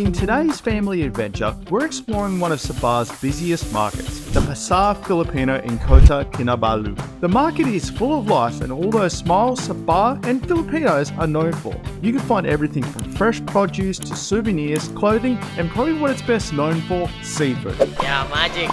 In today's family adventure, we're exploring one of Sabah's busiest markets, the Pasar Filipino in Kota Kinabalu. The market is full of life and all those smiles Sabah and Filipinos are known for. You can find everything from fresh produce to souvenirs, clothing, and probably what it's best known for, seafood. Yeah, magic.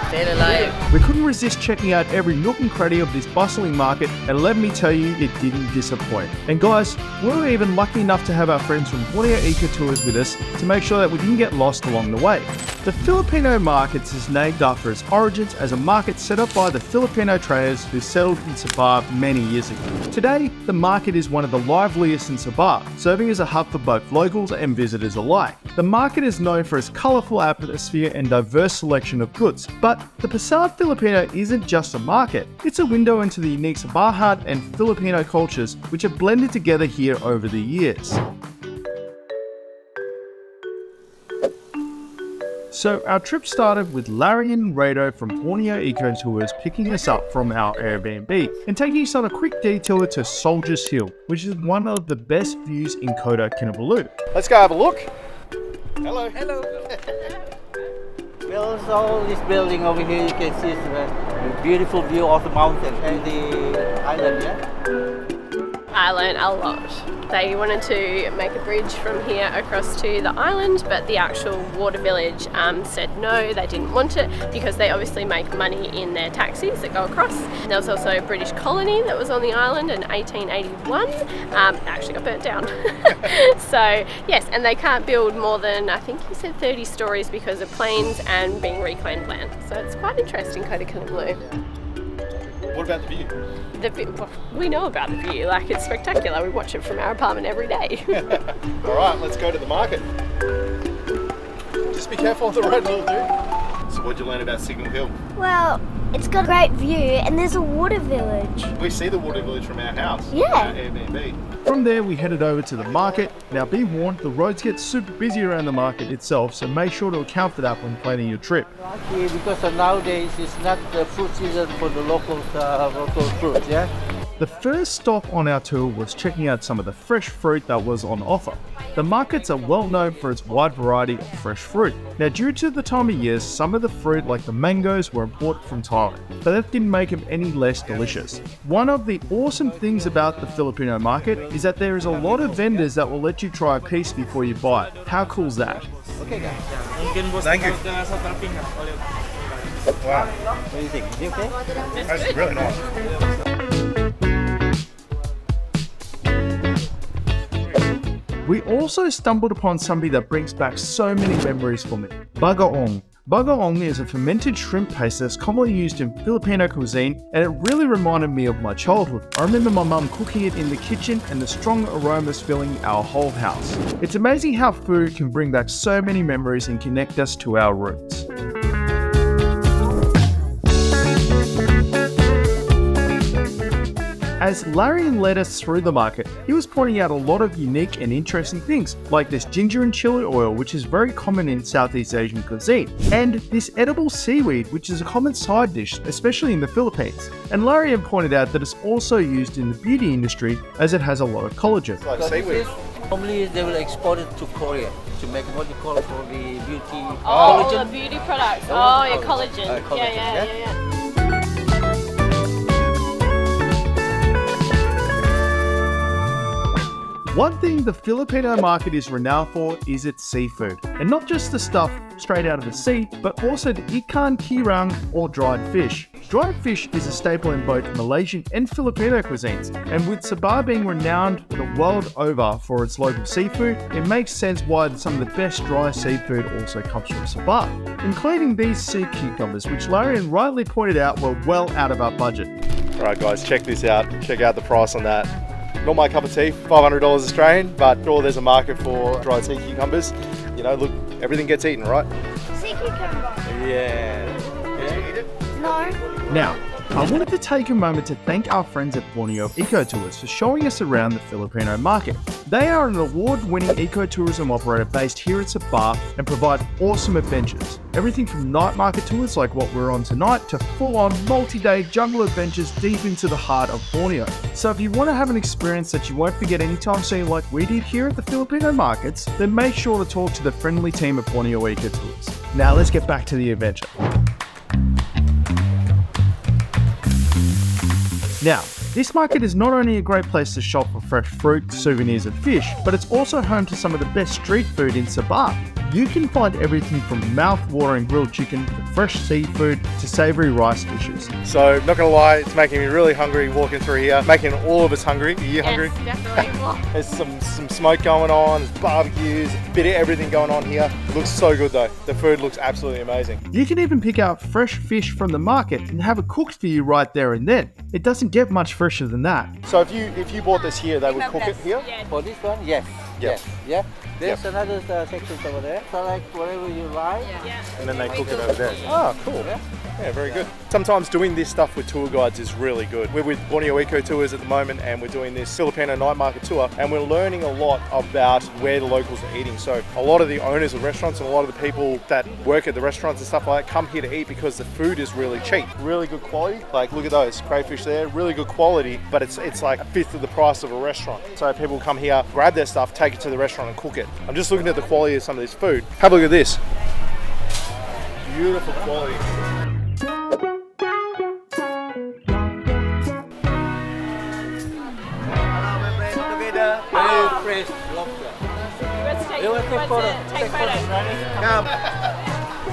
Stay alive. We couldn't resist checking out every nook and cranny of this bustling market, and let me tell you, it didn't disappoint. And guys, we were even lucky enough to have our friends from Borneo Eco Tours with us to make sure that we didn't get lost along the way. The Filipino Markets is named after its origins as a market set up by the Filipino traders who settled in Sabah many years ago. Today, the market is one of the liveliest in Sabah, serving as a hub for both locals and visitors alike. The market is known for its colourful atmosphere and diverse selection of goods, but the Pasar Filipino isn't just a market, it's a window into the unique Sabahan and Filipino cultures which have blended together here over the years. So our trip started with Larry and Rado from Borneo Eco Tours picking us up from our Airbnb and taking us on a quick detour to Soldiers Hill, which is one of the best views in Kota Kinabalu. Let's go have a look. Hello. Hello. Well, so this building over here, you can see a beautiful view of the mountain and the island, yeah? I learned a lot. They wanted to make a bridge from here across to the island, but the actual water village said no, they didn't want it because they obviously make money in their taxis that go across. There was also a British colony that was on the island in 1881. It actually got burnt down. So yes, and they can't build more than, I think he said 30 stories because of planes and being reclaimed land. So it's quite interesting, Kota Kinabalu. What about the view? Well, we know about the view, like it's spectacular. We watch it from our apartment every day. All right, let's go to the market. Just be careful on the road, little dude. So what'd you learn about Signal Hill? Well, it's got a great view and there's a water village. We see the water village from our house. Yeah. Our Airbnb. From there, we headed over to the market. Now be warned, the roads get super busy around the market itself, so make sure to account for that when planning your trip. Lucky because nowadays it's not the fruit season for the local fruit, yeah? The first stop on our tour was checking out some of the fresh fruit that was on offer. The markets are well known for its wide variety of fresh fruit. Now due to the time of year, some of the fruit like the mangoes were imported from Thailand, but that didn't make them any less delicious. One of the awesome things about the Filipino market is that there is a lot of vendors that will let you try a piece before you buy it. How cool is that? Okay guys. Thank you. Wow, What do you think? Is it okay? that's really nice. We also stumbled upon something that brings back so many memories for me. Bagoong. Bagoong is a fermented shrimp paste that's commonly used in Filipino cuisine, and it really reminded me of my childhood. I remember my mum cooking it in the kitchen and the strong aromas filling our whole house. It's amazing how food can bring back so many memories and connect us to our roots. As Larry led us through the market, he was pointing out a lot of unique and interesting things, like this ginger and chili oil, which is very common in Southeast Asian cuisine, and this edible seaweed, which is a common side dish, especially in the Philippines. And Larry pointed out that it's also used in the beauty industry as it has a lot of collagen. Like seaweed. Normally they will export it to Korea to make what you call for the beauty Oh, collagen. the beauty products. Oh, yeah, collagen. Collagen, Yeah. One thing the Filipino market is renowned for is its seafood. And not just the stuff straight out of the sea, but also the ikan kirang or dried fish. Dried fish is a staple in both Malaysian and Filipino cuisines, and with Sabah being renowned the world over for its local seafood, it makes sense why some of the best dry seafood also comes from Sabah, including these sea cucumbers, which Larry rightly pointed out were well out of our budget. Alright guys, check this out. Check out the price on that. Not my cup of tea, $500 Australian, but sure there's a market for dried sea cucumbers. You know, look, everything gets eaten, right? Sea cucumber. Yeah. No. Now, I wanted to take a moment to thank our friends at Borneo Ecotours for showing us around the Filipino market. They are an award-winning ecotourism operator based here at Sabah and provide awesome adventures. Everything from night market tours like what we're on tonight to full-on multi-day jungle adventures deep into the heart of Borneo. So if you want to have an experience that you won't forget anytime soon like we did here at the Filipino markets, then make sure to talk to the friendly team at Borneo Ecotours. Now let's get back to the adventure. Now, this market is not only a great place to shop for fresh fruit, souvenirs and fish, but it's also home to some of the best street food in Sabah. You can find everything from mouth-watering grilled chicken to fresh seafood to savoury rice dishes. So, not gonna lie, it's making me really hungry walking through here, making all of us hungry. Are you hungry? Yes, definitely. There's some smoke going on, there's barbecues, a bit of everything going on here. It looks so good though. The food looks absolutely amazing. You can even pick out fresh fish from the market and have it cooked for you right there and then. It doesn't get much fresher than that. So if you bought this here, they would cook it here? For this one, yes. Yeah. Yes. Yeah. There's Yep. another section over there. Select whatever you like. Yeah. And then they cook it over there. Oh, cool. Yeah. Yeah, very good. Sometimes doing this stuff with tour guides is really good. We're with Borneo Eco Tours at the moment and we're doing this Filipino night market tour and we're learning a lot about where the locals are eating. So a lot of the owners of restaurants and a lot of the people that work at the restaurants and stuff like that come here to eat because the food is really cheap. Really good quality. Like look at those crayfish there, really good quality, but it's like a fifth of the price of a restaurant. So people come here, grab their stuff, take it to the restaurant and cook it. I'm just looking at the quality of some of this food. Have a look at this. Beautiful quality. Very fresh lobster. Let's take, You want to take let's, photo? take photos. Come.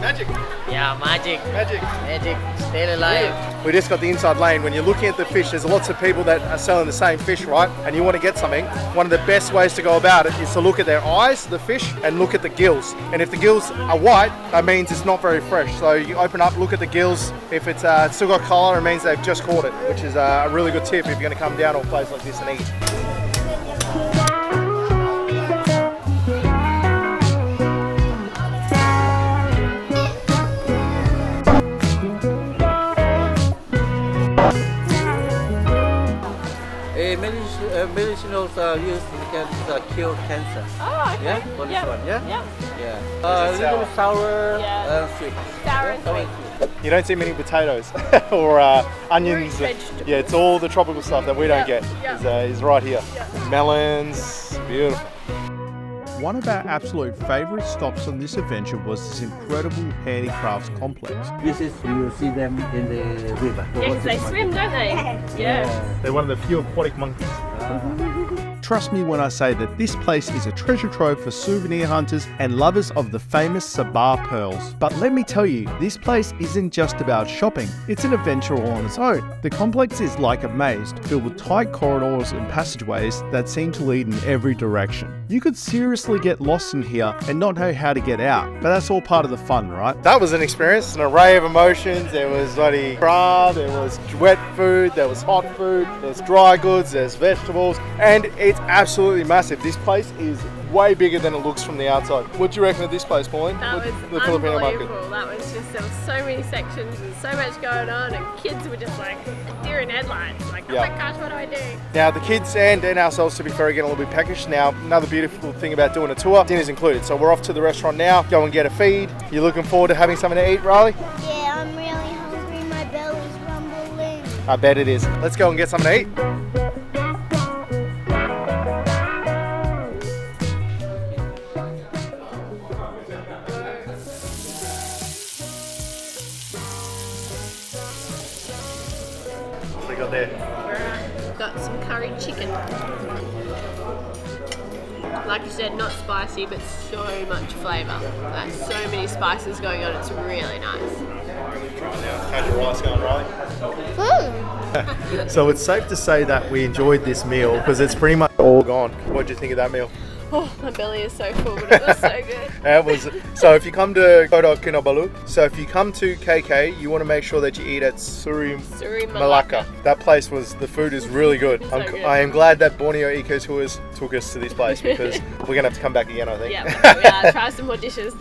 Magic. Yeah, magic. Magic. Magic. Stay alive. We just got the inside lane. When you're looking at the fish, there's lots of people that are selling the same fish, right? And you want to get something. One of the best ways to go about it is to look at their eyes, the fish, and look at the gills. And if the gills are white, that means it's not very fresh. So you open up, look at the gills. If it's still got color, it means they've just caught it, which is a really good tip if you're going to come down to a place like this and eat. Medicinals are used to cure cancer. Oh, okay. Yeah, for this one, yeah? Yeah. Yeah. Is it A little sour Yeah. and sweet. Sour and Sour sweet. You don't see many potatoes or onions. Root vegetables. Yeah, it's all the tropical stuff that we don't Yeah, get. yeah. Is right here. Melons, beautiful. One of our absolute favourite stops on this adventure was this incredible handicrafts complex. This is, you see them in the river. Yeah, 'cause they swim, don't they? Yeah. They're one of the few aquatic monkeys. Trust me when I say that this place is a treasure trove for souvenir hunters and lovers of the famous Sabah pearls. But let me tell you, this place isn't just about shopping, it's an adventure all on its own. The complex is like a maze, filled with tight corridors and passageways that seem to lead in every direction. You could seriously get lost in here and not know how to get out, but that's all part of the fun, right? That was an experience, an array of emotions. There was bloody crab, there was wet food, there was hot food, there's dry goods, there's vegetables, and it's absolutely massive. This place is way bigger than it looks from the outside. What do you reckon of this place, Pauline? That was The Filipino market. unbelievable. That was just, there were so many sections and so much going on, and kids were just like deer in headlights. Like, oh Yeah. my gosh, what do I do? Now the kids and ourselves, to be fair, are getting a little bit peckish. Now another beautiful thing about doing a tour, dinner's included. So we're off to the restaurant now, go and get a feed. You're looking forward to having something to eat, Riley? Yeah, I'm really hungry. My belly's rumbling. I bet it is. Let's go and get something to eat. What we got there? We've got some curried chicken. Like you said, not spicy, but so much flavour. Like, so many spices going on, it's really nice. How's your rice going, Riley? So it's safe to say that we enjoyed this meal because it's pretty much all gone. What did you think of that meal? Oh, my belly is so full, but it was so good. It was. So if you come to Kota Kinabalu, so if you come to KK, you want to make sure that you eat at Suri Malacca. That place the food is really good. So good. I am glad that Borneo Eco Tours took us to this place because we're going to have to come back again, I think. Yeah, try some more dishes.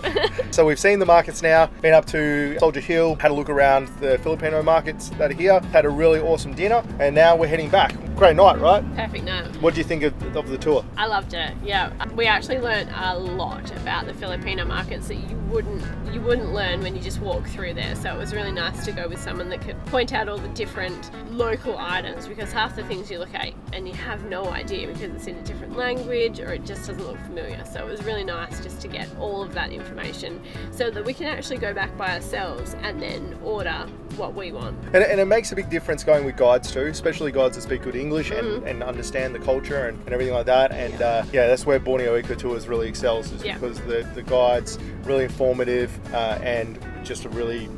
So we've seen the markets now, been up to Soldier Hill, had a look around the Filipino markets that are here, had a really awesome dinner, and now we're heading back. Great night, right? Perfect night. What do you think of the tour? I loved it. Yeah, we actually learned a lot about the Filipino markets that you wouldn't learn when you just walk through there. So it was really nice to go with someone that could point out all the different local items, because half the things you look at and you have no idea because it's in a different language or it just doesn't look familiar. So it was really nice just to get all of that information so that we can actually go back by ourselves and then order what we want. And it makes a big difference going with guides too, especially guides that speak good English and understand the culture and everything like that. And that's where Borneo Eco Tours really excels, is because the guides really informative and just a really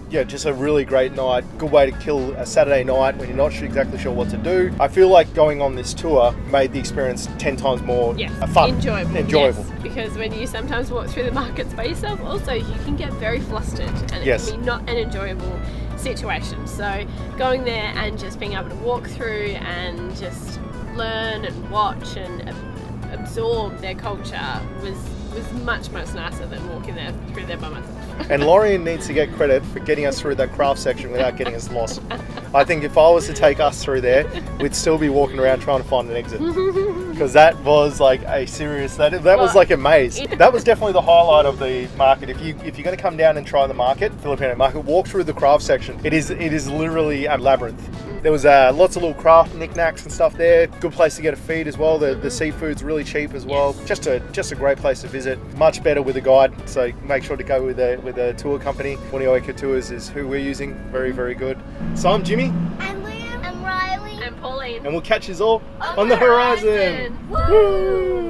just a really great night. Good way to kill a Saturday night when you're not exactly sure what to do. I feel like going on this tour made the experience 10 times more fun. Enjoyable. Yes, because when you sometimes walk through the markets by yourself, also you can get very flustered and it can be not an enjoyable situation. So going there and just being able to walk through and just learn and watch and absorb their culture was much nicer than walking through there by myself. And Lorian needs to get credit for getting us through that craft section without getting us lost. I think if I was to take us through there, we'd still be walking around trying to find an exit. Because that was like a serious, that was like a maze. That was definitely the highlight of the market. If you're going to come down and try the market, Filipino market, walk through the craft section. It is literally a labyrinth. There was lots of little craft knickknacks and stuff there. Good place to get a feed as well. The seafood's really cheap as well. Just a great place to visit. Much better with a guide. So make sure to go with a tour company. Borneo Eco Tours is who we're using. Very, very good. So I'm Jimmy. I'm Liam. I'm Riley. And Pauline. And we'll catch you all on the horizon. Woo!